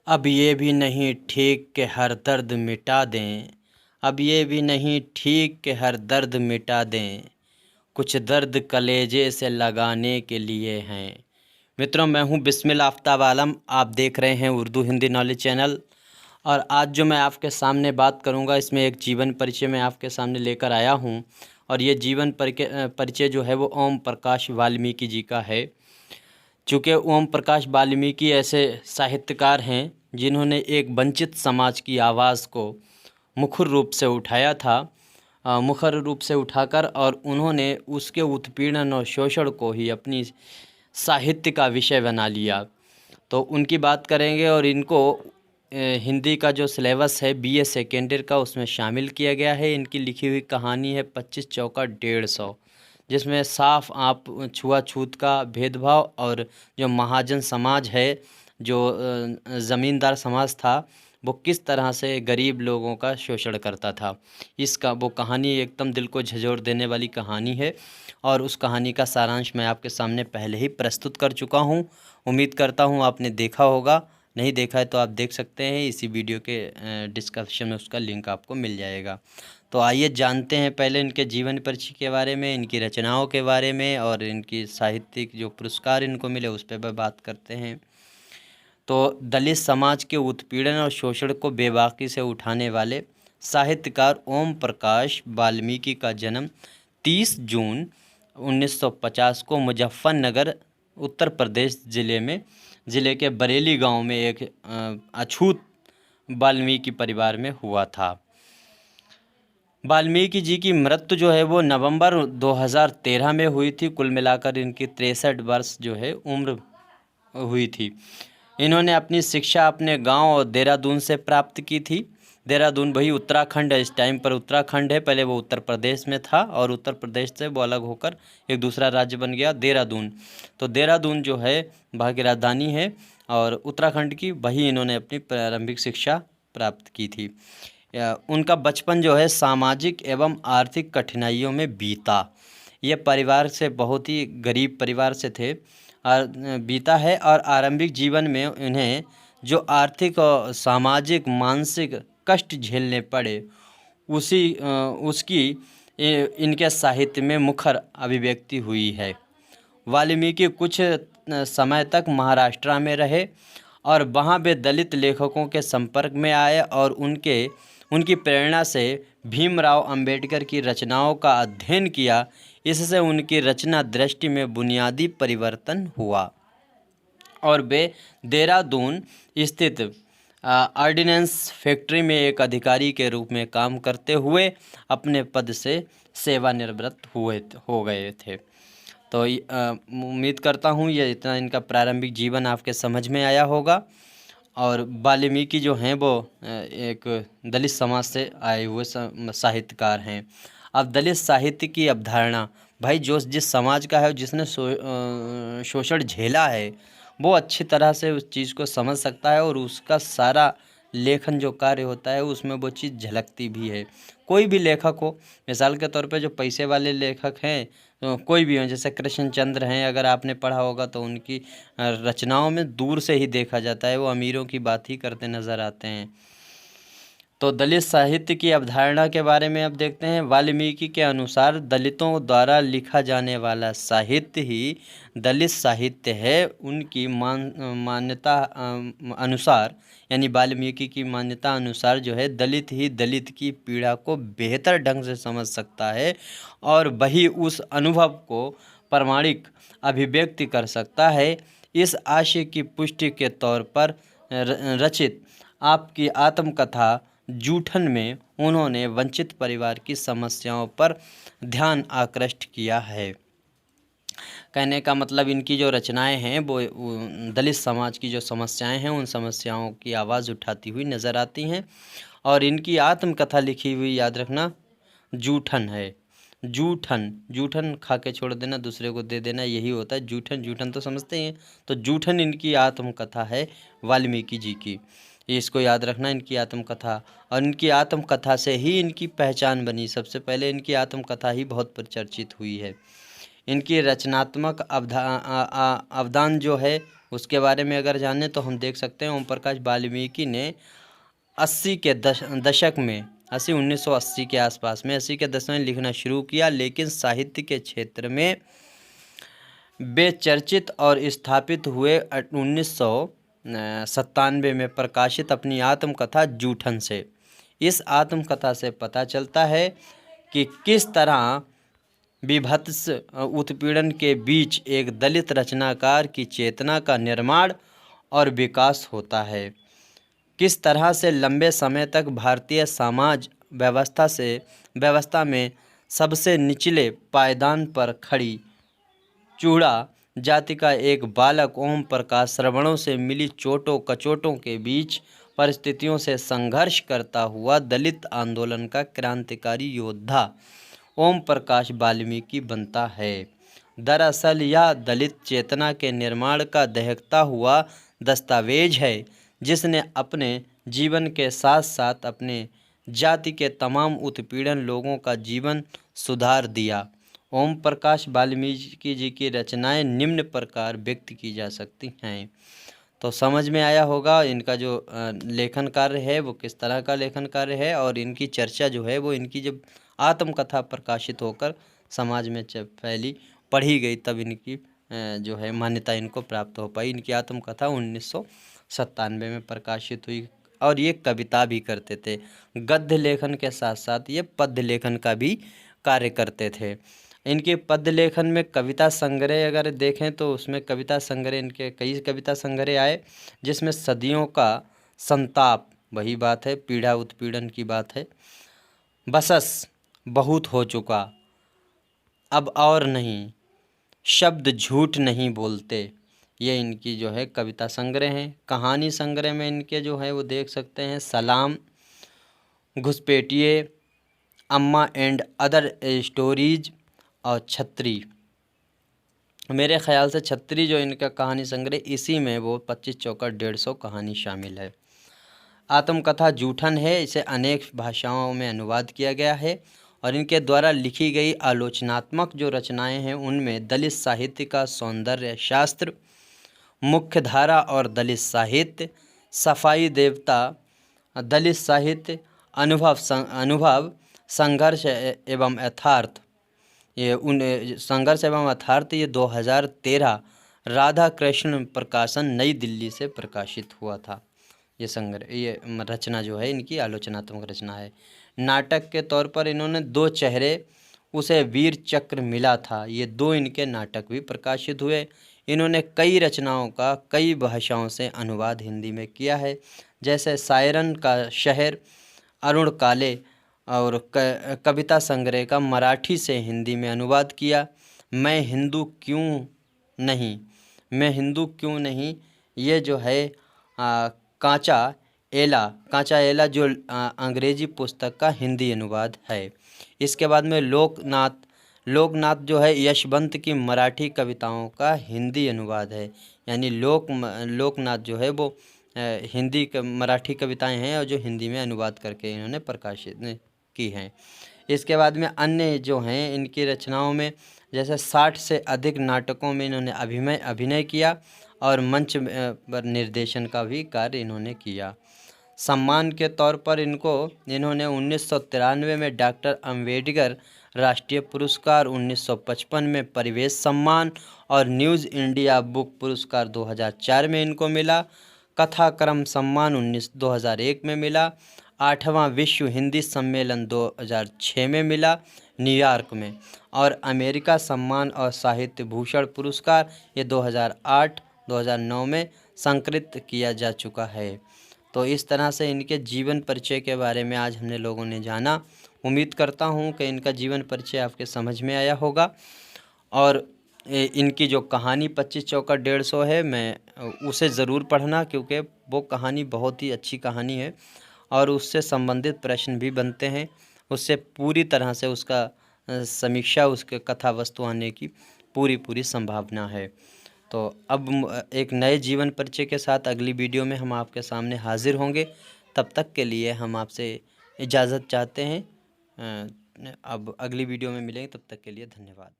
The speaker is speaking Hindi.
अब ये भी नहीं ठीक कि हर दर्द मिटा दें। अब ये भी नहीं ठीक कि हर दर्द मिटा दें। कुछ दर्द कलेजे से लगाने के लिए हैं। मित्रों, मैं हूं बिस्मिल आफ्ताब आलम। आप देख रहे हैं उर्दू हिंदी नॉलेज चैनल। और आज जो मैं आपके सामने बात करूंगा, इसमें एक जीवन परिचय मैं आपके सामने लेकर आया हूं। और ये जीवन परिचय जो है वो ओम प्रकाश वाल्मीकि जी का है। चूँकि ओम प्रकाश वाल्मीकि ऐसे साहित्यकार हैं जिन्होंने एक वंचित समाज की आवाज़ को मुखर रूप से उठाया था, मुखर रूप से उठाकर, और उन्होंने उसके उत्पीड़न और शोषण को ही अपनी साहित्य का विषय बना लिया। तो उनकी बात करेंगे। और इनको हिंदी का जो सिलेबस है बीए सेकेंड ईयर का, उसमें शामिल किया गया है। इनकी लिखी हुई कहानी है 25 चौका 150, जिसमें साफ आप छुआछूत का भेदभाव और जो महाजन समाज है, जो ज़मींदार समाज था, वो किस तरह से गरीब लोगों का शोषण करता था, इसका वो कहानी एकदम दिल को झंझोर देने वाली कहानी है। और उस कहानी का सारांश मैं आपके सामने पहले ही प्रस्तुत कर चुका हूँ। उम्मीद करता हूँ आपने देखा होगा। नहीं देखा है तो आप देख सकते हैं, इसी वीडियो के डिस्क्रिप्शन में उसका लिंक आपको मिल जाएगा। तो आइए जानते हैं पहले इनके जीवन परिचय के बारे में, इनकी रचनाओं के बारे में, और इनकी साहित्यिक जो पुरस्कार इनको मिले उस पर भी बात करते हैं। तो दलित समाज के उत्पीड़न और शोषण को बेबाकी से उठाने वाले साहित्यकार ओम प्रकाश वाल्मीकि का जन्म 30 जून 1950 को मुजफ्फरनगर उत्तर प्रदेश ज़िले के बरेली गांव में एक अछूत वाल्मीकि परिवार में हुआ था। वाल्मीकि जी की मृत्यु जो है वो नवंबर 2013 में हुई थी। कुल मिलाकर इनकी 63 वर्ष जो है उम्र हुई थी। इन्होंने अपनी शिक्षा अपने गांव और देहरादून से प्राप्त की थी। देहरादून वही उत्तराखंड है, इस टाइम पर उत्तराखंड है, पहले वो उत्तर प्रदेश में था और उत्तर प्रदेश से वो अलग होकर एक दूसरा राज्य बन गया देहरादून। तो देहरादून जो है वहाँ की राजधानी है और उत्तराखंड की, वही इन्होंने अपनी प्रारंभिक शिक्षा प्राप्त की थी। उनका बचपन जो है सामाजिक एवं आर्थिक कठिनाइयों में बीता। ये परिवार से बहुत ही गरीब परिवार से थे और बीता है। और आरंभिक जीवन में इन्हें जो आर्थिक और सामाजिक मानसिक कष्ट झेलने पड़े, उसकी इनके साहित्य में मुखर अभिव्यक्ति हुई है। वाल्मीकि कुछ समय तक महाराष्ट्र में रहे और वहाँ वे दलित लेखकों के संपर्क में आए और उनकी प्रेरणा से भीमराव अंबेडकर की रचनाओं का अध्ययन किया। इससे उनकी रचना दृष्टि में बुनियादी परिवर्तन हुआ और वे देहरादून स्थित ऑर्डिनेंस फैक्ट्री में एक अधिकारी के रूप में काम करते हुए अपने पद से सेवानिवृत्त हो गए थे। तो उम्मीद करता हूँ ये इतना इनका प्रारंभिक जीवन आपके समझ में आया होगा। और वाल्मीकि जो हैं वो एक दलित समाज से आए हुए साहित्यकार हैं। अब दलित साहित्य की अवधारणा, भाई जो जिस समाज का है, जिसने शोषण झेला है, वो अच्छी तरह से उस चीज़ को समझ सकता है और उसका सारा लेखन जो कार्य होता है उसमें वो चीज़ झलकती भी है। कोई भी लेखक हो, मिसाल के तौर पे जो पैसे वाले लेखक हैं, तो कोई भी हो, जैसे कृष्णचंद्र हैं, अगर आपने पढ़ा होगा तो उनकी रचनाओं में दूर से ही देखा जाता है वो अमीरों की बात ही करते नज़र आते हैं। तो दलित साहित्य की अवधारणा के बारे में अब देखते हैं। वाल्मीकि के अनुसार दलितों द्वारा लिखा जाने वाला साहित्य ही दलित साहित्य है। उनकी मान्यता अनुसार, यानी वाल्मीकि की मान्यता अनुसार जो है, दलित ही दलित की पीड़ा को बेहतर ढंग से समझ सकता है और वही उस अनुभव को प्रामाणिक अभिव्यक्ति कर सकता है। इस आशय की पुष्टि के तौर पर रचित आपकी आत्मकथा जूठन में उन्होंने वंचित परिवार की समस्याओं पर ध्यान आकृष्ट किया है। कहने का मतलब इनकी जो रचनाएं हैं वो दलित समाज की जो समस्याएं हैं उन समस्याओं की आवाज़ उठाती हुई नज़र आती हैं। और इनकी आत्मकथा लिखी हुई, याद रखना, जूठन है। जूठन, जूठन खा के छोड़ देना, दूसरे को दे देना, यही होता है जूठन। जूठन तो समझते हैं। तो जूठन इनकी आत्मकथा है वाल्मीकि जी की, इसको याद रखना, इनकी आत्मकथा। और इनकी आत्मकथा से ही इनकी पहचान बनी। सबसे पहले इनकी आत्मकथा ही बहुत प्रचर्चित हुई है। इनकी रचनात्मक अवदान जो है उसके बारे में अगर जाने तो हम देख सकते हैं ओम प्रकाश वाल्मीकि ने 80 के दशक में 1980 के आसपास में 80 के दशक में लिखना शुरू किया, लेकिन साहित्य के क्षेत्र में वे चर्चित और स्थापित हुए 1997 में प्रकाशित अपनी आत्मकथा जूठन से। इस आत्मकथा से पता चलता है कि किस तरह विभत्स उत्पीड़न के बीच एक दलित रचनाकार की चेतना का निर्माण और विकास होता है। किस तरह से लंबे समय तक भारतीय समाज व्यवस्था में सबसे निचले पायदान पर खड़ी चूड़ा जाति का एक बालक ओम प्रकाश श्रवणों से मिली चोटों कचोटों के बीच परिस्थितियों से संघर्ष करता हुआ दलित आंदोलन का क्रांतिकारी योद्धा ओम प्रकाश वाल्मीकि बनता है। दरअसल यह दलित चेतना के निर्माण का दहकता हुआ दस्तावेज है, जिसने अपने जीवन के साथ साथ अपने जाति के तमाम उत्पीड़न लोगों का जीवन सुधार दिया। ओम प्रकाश वाल्मीकि जी की रचनाएं निम्न प्रकार व्यक्त की जा सकती हैं। तो समझ में आया होगा इनका जो लेखन कार्य है वो किस तरह का लेखन कार्य है, और इनकी चर्चा जो है वो इनकी जब आत्मकथा प्रकाशित होकर समाज में फैली पढ़ी गई तब इनकी जो है मान्यता इनको प्राप्त हो पाई। इनकी आत्मकथा 1997 में प्रकाशित हुई और ये कविता भी करते थे। गद्य लेखन के साथ साथ ये पद्य लेखन का भी कार्य करते थे। इनके पद्य लेखन में कविता संग्रह अगर देखें तो उसमें कविता संग्रह इनके कई कविता संग्रह आए, जिसमें सदियों का संताप, वही बात है पीड़ा उत्पीड़न की बात है, बसस बहुत हो चुका अब और नहीं, शब्द झूठ नहीं बोलते, ये इनकी जो है कविता संग्रह हैं। कहानी संग्रह में इनके जो है वो देख सकते हैं सलाम, घुसपैठिए, अम्मा एंड अदर स्टोरीज और छत्री। मेरे ख्याल से छत्री जो इनका कहानी संग्रह इसी में वो 25 चौका 150 कहानी शामिल है। आत्मकथा जूठन है, इसे अनेक भाषाओं में अनुवाद किया गया है और इनके द्वारा लिखी गई आलोचनात्मक जो रचनाएं हैं उनमें दलित साहित्य का सौंदर्य शास्त्र, मुख्य धारा और दलित साहित्य, सफाई देवता, दलित साहित्य, अनुभव, संघर्ष एवं यथार्थ, ये संघर्ष एवं यथार्थ ये 2013 राधा कृष्ण प्रकाशन नई दिल्ली से प्रकाशित हुआ था। ये संग्रह ये रचना जो है इनकी आलोचनात्मक रचना है। नाटक के तौर पर इन्होंने 2 चेहरे, उसे वीर चक्र मिला था, ये 2 इनके नाटक भी प्रकाशित हुए। इन्होंने कई रचनाओं का कई भाषाओं से अनुवाद हिंदी में किया है, जैसे सायरन का शहर, अरुण काले और कविता संग्रह का मराठी से हिंदी में अनुवाद किया। मैं हिंदू क्यों नहीं, ये जो है कांचा एला जो अंग्रेजी पुस्तक का हिंदी अनुवाद है। इसके बाद में लोकनाथ जो है यशवंत की मराठी कविताओं का हिंदी अनुवाद है, यानी लोकनाथ जो है वो हिंदी मराठी कविताएं हैं और जो हिंदी में अनुवाद करके इन्होंने प्रकाशित की हैं। इसके बाद में अन्य जो हैं इनकी रचनाओं में जैसे 60 से अधिक नाटकों में इन्होंने अभिनय किया और मंच पर निर्देशन का भी कार्य इन्होंने किया। सम्मान के तौर पर इन्होंने 1993 में डॉक्टर अम्बेडकर राष्ट्रीय पुरस्कार, 1955 में परिवेश सम्मान और न्यूज़ इंडिया बुक पुरस्कार 2004 में इनको मिला। कथाक्रम सम्मान 2001 में मिला। 8वां विश्व हिंदी सम्मेलन 2006 में मिला न्यूयॉर्क में, और अमेरिका सम्मान और साहित्य भूषण पुरस्कार ये 2008-2009 में संस्कृत किया जा चुका है। तो इस तरह से इनके जीवन परिचय के बारे में आज हमने लोगों ने जाना। उम्मीद करता हूँ कि इनका जीवन परिचय आपके समझ में आया होगा, और इनकी जो कहानी 25 चौका 150 है, मैं उसे ज़रूर पढ़ना, क्योंकि वो कहानी बहुत ही अच्छी कहानी है और उससे संबंधित प्रश्न भी बनते हैं। उससे पूरी तरह से उसका समीक्षा, उसके कथा वस्तु आने की पूरी संभावना है। तो अब एक नए जीवन परिचय के साथ अगली वीडियो में हम आपके सामने हाजिर होंगे। तब तक के लिए हम आपसे इजाज़त चाहते हैं। अब अगली वीडियो में मिलेंगे, तब तक के लिए धन्यवाद।